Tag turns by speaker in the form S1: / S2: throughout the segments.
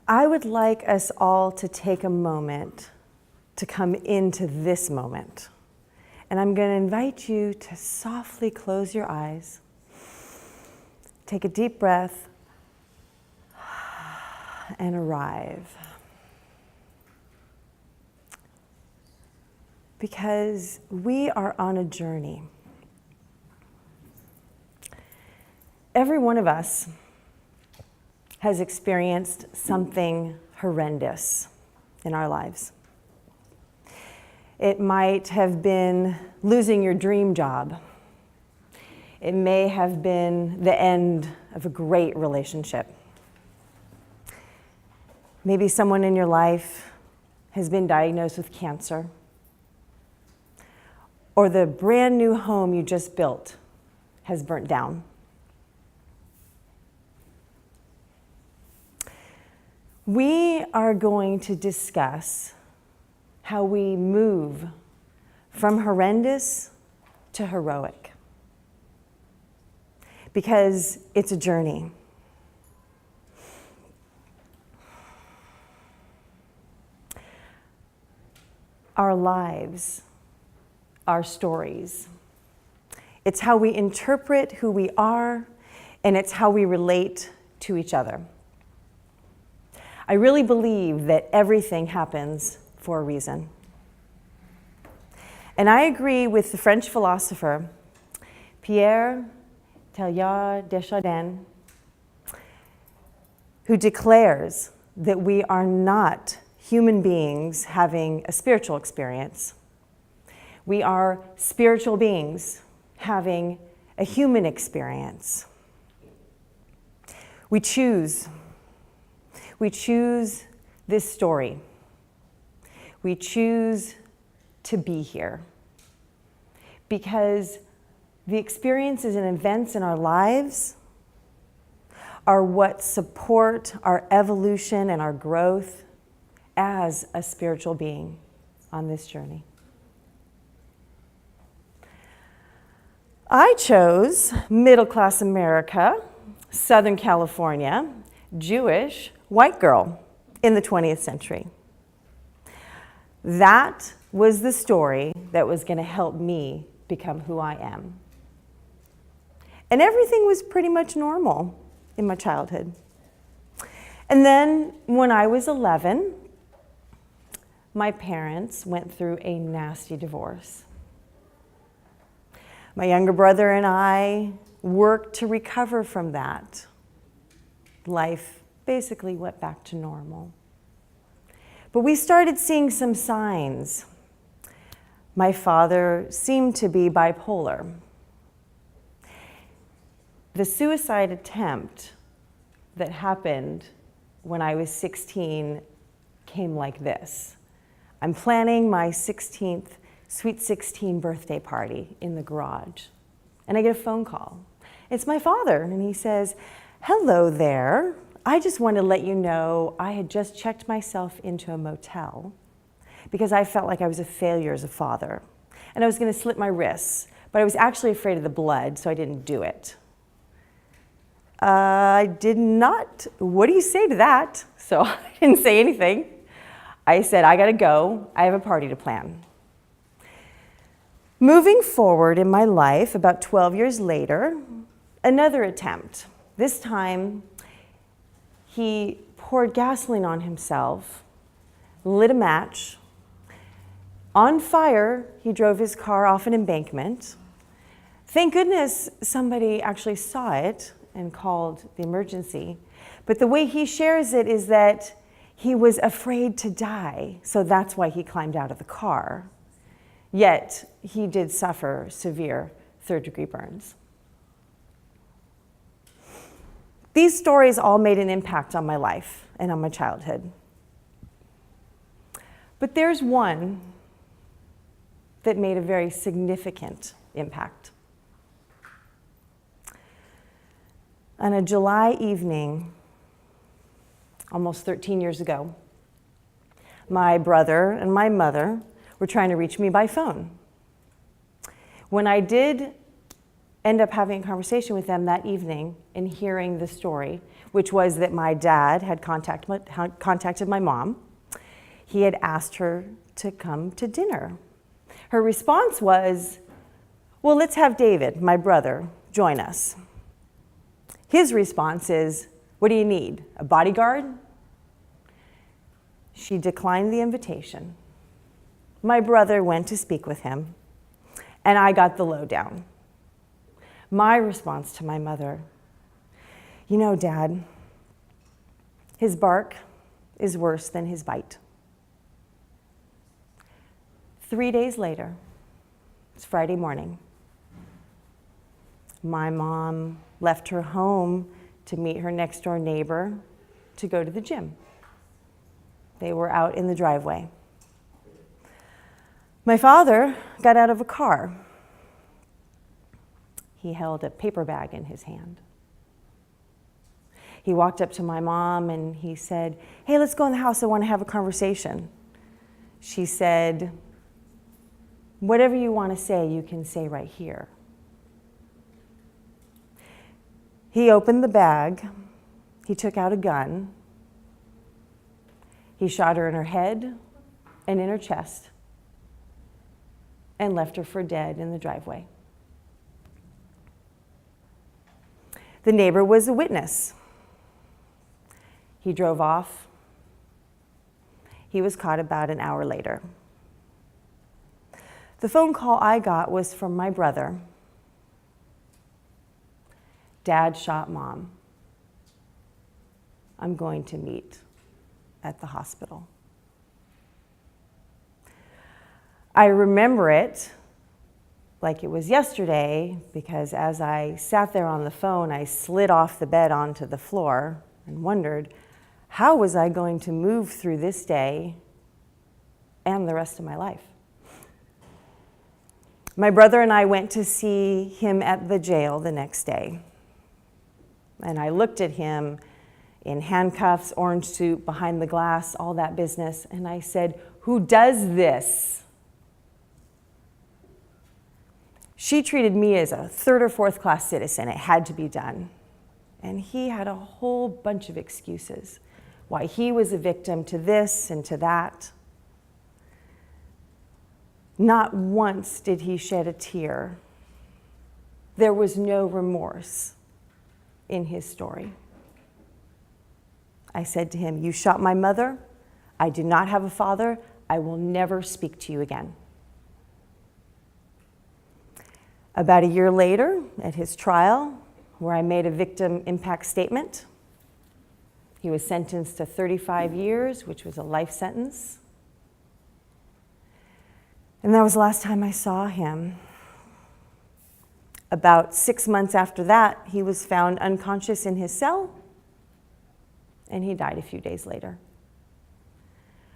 S1: I would like us all to take a moment to come into this moment. And I'm going to invite you to softly close your eyes. Take a deep breath and arrive. Because we are on a journey. Every one of us has experienced something horrendous in our lives. It might have been losing your dream job. It may have been the end of a great relationship. Maybe someone in your life has been diagnosed with cancer. Or the brand new home you just built has burnt down. We are going to discuss how we move from horrendous to heroic. Because it's a journey. Our lives, our stories. It's how we interpret who we are, and it's how we relate to each other. I really believe that everything happens for a reason. And I agree with the French philosopher Pierre Teilhard de Chardin, who declares that we are not human beings having a spiritual experience. We are spiritual beings having a human experience. We choose this story. We choose to be here because the experiences and events in our lives are what support our evolution and our growth as a spiritual being on this journey. I chose middle-class America, Southern California, Jewish, white girl in the 20th century. That was the story that was going to help me become who I am. And everything was pretty much normal in my childhood. And then when I was 11, my parents went through a nasty divorce. My younger brother and I worked to recover from that. Life basically went back to normal. But we started seeing some signs. My father seemed to be bipolar. The suicide attempt that happened when I was 16 came like this. I'm planning my 16th Sweet 16 birthday party in the garage. And I get a phone call. It's my father, and he says, "Hello there. I just want to let you know I had just checked myself into a motel because I felt like I was a failure as a father. And I was going to slit my wrists, but I was actually afraid of the blood, so I didn't do it." I did not. What do you say to that? So I didn't say anything. I said, I got to go. I have a party to plan. Moving forward in my life, about 12 years later, another attempt. This time, he poured gasoline on himself, lit a match. On fire, he drove his car off an embankment. Thank goodness somebody actually saw it and called the emergency. But the way he shares it is that he was afraid to die, so that's why he climbed out of the car. Yet, he did suffer severe third-degree burns. These stories all made an impact on my life and on my childhood. But there's one that made a very significant impact. On a July evening, almost 13 years ago, my brother and my mother were trying to reach me by phone. When I did end up having a conversation with them that evening and hearing the story, which was that my dad had contacted my mom. He had asked her to come to dinner. Her response was, well, let's have David, my brother, join us. His response is, what do you need, a bodyguard? She declined the invitation. My brother went to speak with him, and I got the lowdown. My response to my mother, you know, Dad, his bark is worse than his bite. 3 days later, it's Friday morning, my mom left her home to meet her next door neighbor to go to the gym. They were out in the driveway. My father got out of a car. He held a paper bag in his hand. He walked up to my mom and he said, hey, let's go in the house, I want to have a conversation. She said, whatever you want to say, you can say right here. He opened the bag, he took out a gun, he shot her in her head and in her chest and left her for dead in the driveway. The neighbor was a witness. He drove off. He was caught about an hour later. The phone call I got was from my brother. Dad shot Mom. I'm going to meet at the hospital. I remember it like it was yesterday because as I sat there on the phone, I slid off the bed onto the floor and wondered, how was I going to move through this day and the rest of my life? My brother and I went to see him at the jail the next day. And I looked at him in handcuffs, orange suit, behind the glass, all that business, and I said, who does this? She treated me as a third or fourth class citizen. It had to be done. And he had a whole bunch of excuses why he was a victim to this and to that. Not once did he shed a tear. There was no remorse in his story. I said to him, you shot my mother. I do not have a father. I will never speak to you again. About a year later, at his trial, where I made a victim impact statement, he was sentenced to 35 years, which was a life sentence. And that was the last time I saw him. About 6 months after that, he was found unconscious in his cell, and he died a few days later.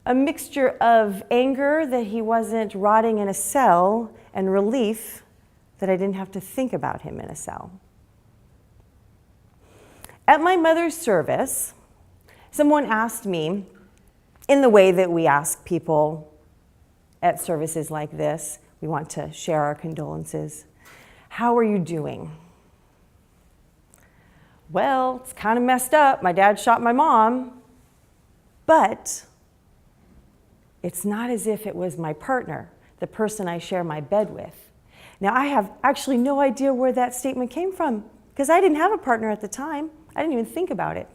S1: A mixture of anger that he wasn't rotting in a cell and relief that I didn't have to think about him in a cell. At my mother's service, someone asked me, in the way that we ask people at services like this, we want to share our condolences, how are you doing? Well, it's kind of messed up. My dad shot my mom, but it's not as if it was my partner, the person I share my bed with. Now, I have actually no idea where that statement came from because I didn't have a partner at the time. I didn't even think about it.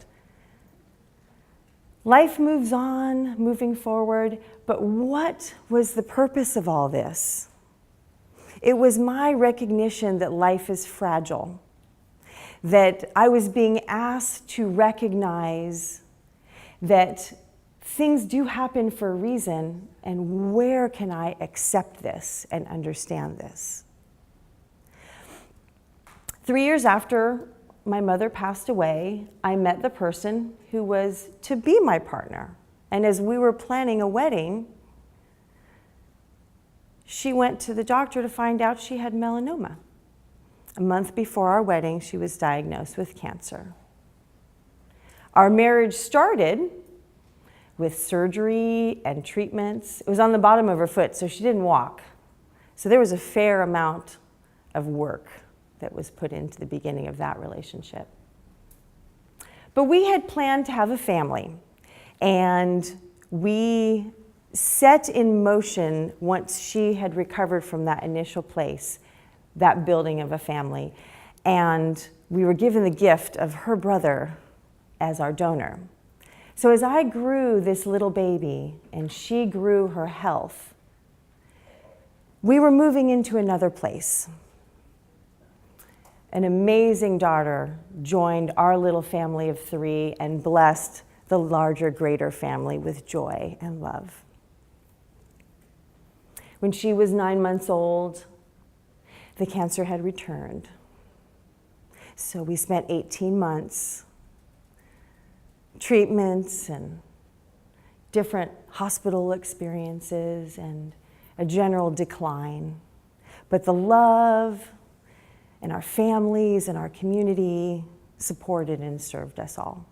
S1: Life moves on, moving forward, but what was the purpose of all this? It was my recognition that life is fragile, that I was being asked to recognize that things do happen for a reason, and where can I accept this and understand this? 3 years after my mother passed away, I met the person who was to be my partner. And as we were planning a wedding, she went to the doctor to find out she had melanoma. A month before our wedding, she was diagnosed with cancer. Our marriage started with surgery and treatments. It was on the bottom of her foot, so she didn't walk. So there was a fair amount of work that was put into the beginning of that relationship. But we had planned to have a family, and we set in motion, once she had recovered from that initial place, that building of a family. And we were given the gift of her brother as our donor. So as I grew this little baby and she grew her health, we were moving into another place. An amazing daughter joined our little family of 3 and blessed the larger, greater family with joy and love. When she was 9 months old, the cancer had returned. So we spent 18 months, treatments and different hospital experiences and a general decline. But the love and our families and our community supported and served us all.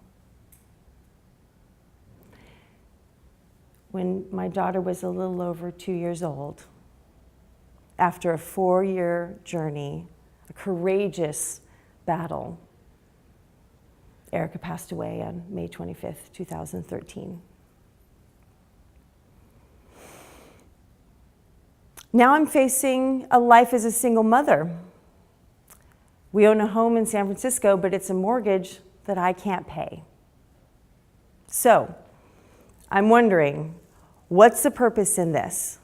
S1: When my daughter was a little over 2 years old, after a 4-year journey, a courageous battle, Erica passed away on May 25th, 2013. Now I'm facing a life as a single mother. We own a home in San Francisco, but it's a mortgage that I can't pay. So I'm wondering, what's the purpose in this?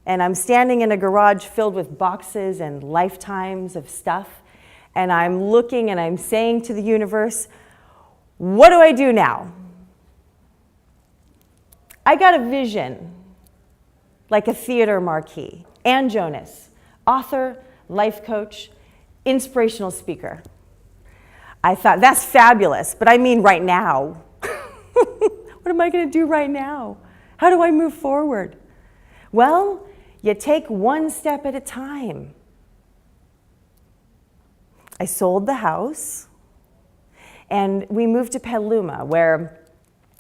S1: And I'm standing in a garage filled with boxes and lifetimes of stuff, and I'm looking and I'm saying to the universe, what do I do now? I got a vision, like a theater marquee. And Jonas, author, life coach, inspirational speaker. I thought, that's fabulous, but I mean right now. What am I going to do right now? How do I move forward? Well, you take one step at a time. I sold the house, and we moved to Petaluma, where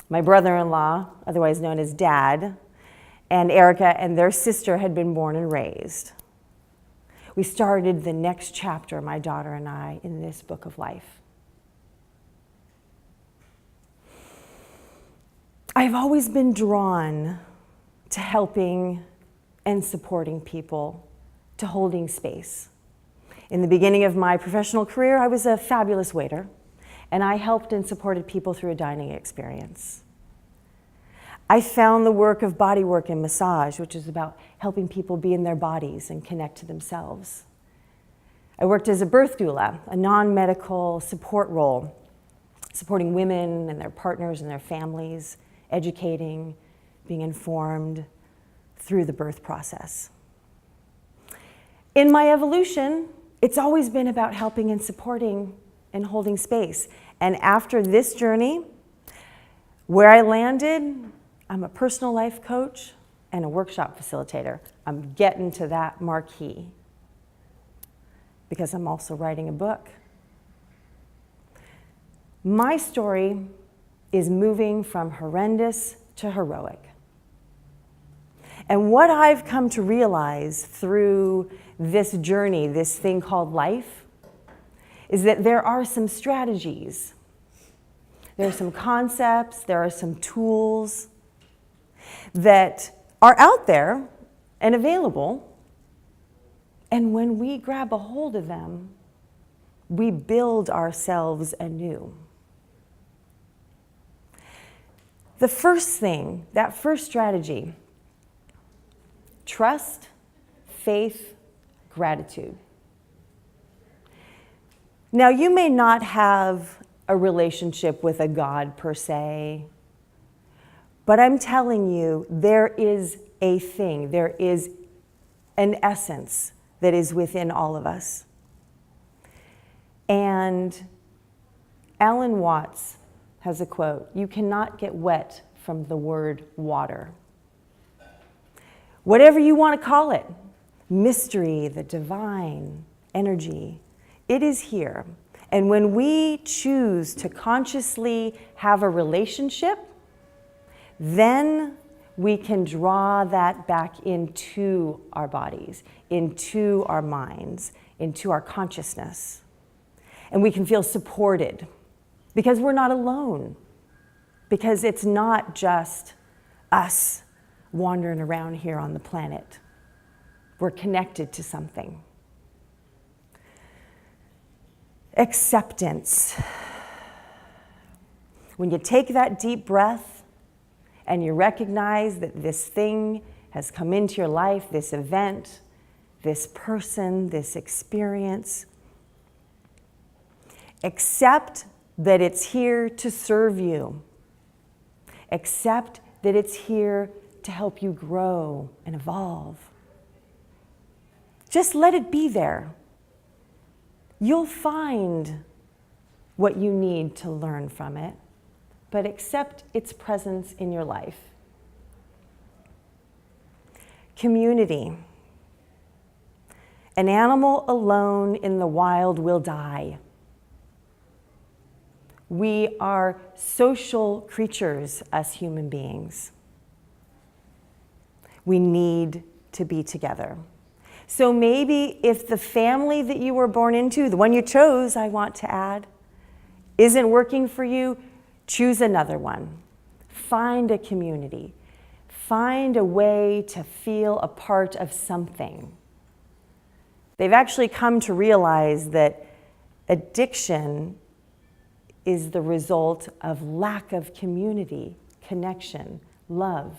S1: my brother-in-law, otherwise known as Dad, and Erica and their sister had been born and raised. We started the next chapter, my daughter and I, in this book of life. I've always been drawn to helping and supporting people, to holding space. In the beginning of my professional career, I was a fabulous waiter, and I helped and supported people through a dining experience. I found the work of bodywork and massage, which is about helping people be in their bodies and connect to themselves. I worked as a birth doula, a non-medical support role, supporting women and their partners and their families, educating, being informed through the birth process. In my evolution, it's always been about helping and supporting and holding space. And after this journey, where I landed, I'm a personal life coach and a workshop facilitator. I'm getting to that marquee because I'm also writing a book. My story is moving from horrendous to heroic. And what I've come to realize through this journey, this thing called life, is that there are some strategies. There are some concepts, there are some tools that are out there and available. And when we grab a hold of them, we build ourselves anew. The first thing, that first strategy, trust, faith, gratitude. Now, you may not have a relationship with a God per se, but I'm telling you, there is a thing, there is an essence that is within all of us. And Alan Watts has a quote, "You cannot get wet from the word water." Whatever you want to call it, mystery, the divine, energy, it is here. And when we choose to consciously have a relationship, then we can draw that back into our bodies, into our minds, into our consciousness. And we can feel supported because we're not alone. Because it's not just us wandering around here on the planet. We're connected to something. Acceptance. When you take that deep breath and you recognize that this thing has come into your life, this event, this person, this experience, accept that it's here to serve you. Accept that it's here to help you grow and evolve. Just let it be there. You'll find what you need to learn from it, but accept its presence in your life. Community. An animal alone in the wild will die. We are social creatures as human beings. We need to be together. So maybe if the family that you were born into, the one you chose, I want to add, isn't working for you, choose another one. Find a community. Find a way to feel a part of something. They've actually come to realize that addiction is the result of lack of community, connection, love.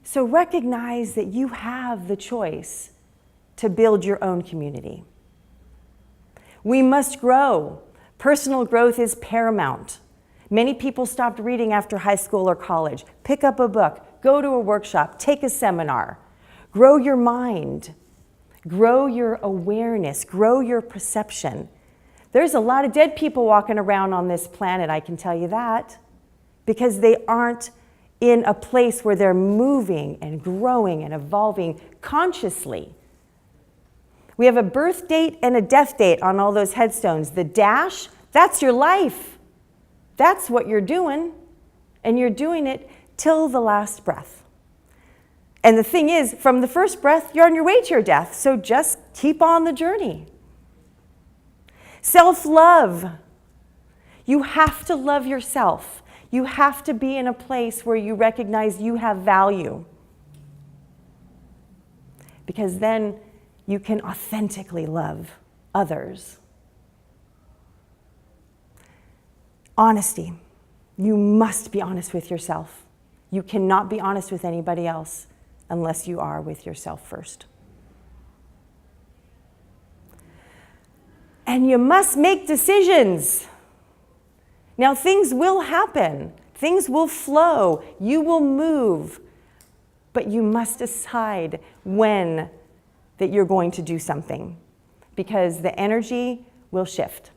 S1: So recognize that you have the choice to build your own community. We must grow. Personal growth is paramount. Many people stopped reading after high school or college. Pick up a book, go to a workshop, take a seminar. Grow your mind, grow your awareness, grow your perception. There's a lot of dead people walking around on this planet, I can tell you that, because they aren't in a place where they're moving and growing and evolving consciously. We have a birth date and a death date on all those headstones. The dash, that's your life. That's what you're doing, and you're doing it till the last breath. And the thing is, from the first breath, you're on your way to your death, so just keep on the journey. Self-love. You have to love yourself. You have to be in a place where you recognize you have value. Because then you can authentically love others. Honesty. You must be honest with yourself. You cannot be honest with anybody else unless you are with yourself first. And you must make decisions. Now, things will happen. Things will flow. You will move. But you must decide when that you're going to do something, because the energy will shift.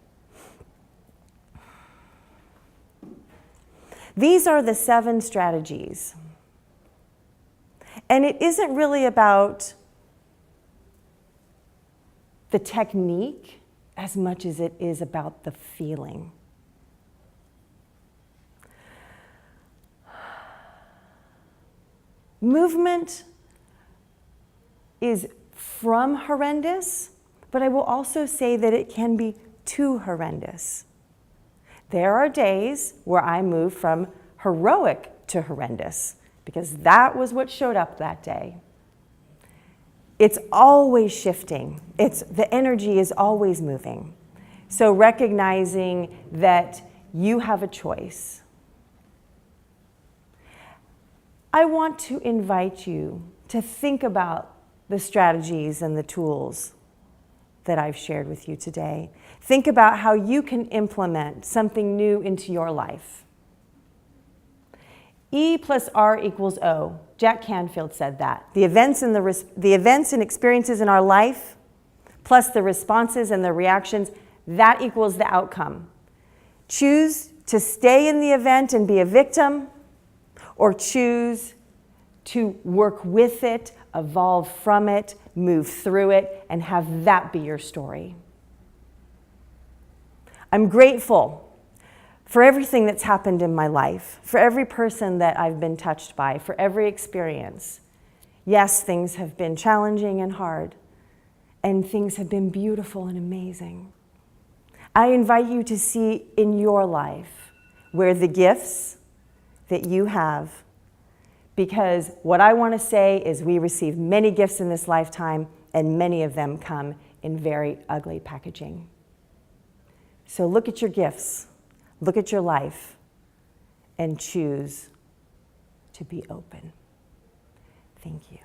S1: These are the 7 strategies. And it isn't really about the technique as much as it is about the feeling. Movement is from horrendous, but I will also say that it can be too horrendous. There are days where I move from heroic to horrendous, because that was what showed up that day. It's always shifting. The energy is always moving. So recognizing that you have a choice. I want to invite you to think about the strategies and the tools that I've shared with you today. Think about how you can implement something new into your life. E plus R equals O. Jack Canfield said that. The events and experiences in our life, plus the responses and the reactions, that equals the outcome. Choose to stay in the event and be a victim, or choose to work with it, evolve from it, move through it, and have that be your story. I'm grateful for everything that's happened in my life, for every person that I've been touched by, for every experience. Yes, things have been challenging and hard, and things have been beautiful and amazing. I invite you to see in your life where the gifts that you have, because what I want to say is we receive many gifts in this lifetime, and many of them come in very ugly packaging. So look at your gifts, look at your life, and choose to be open. Thank you.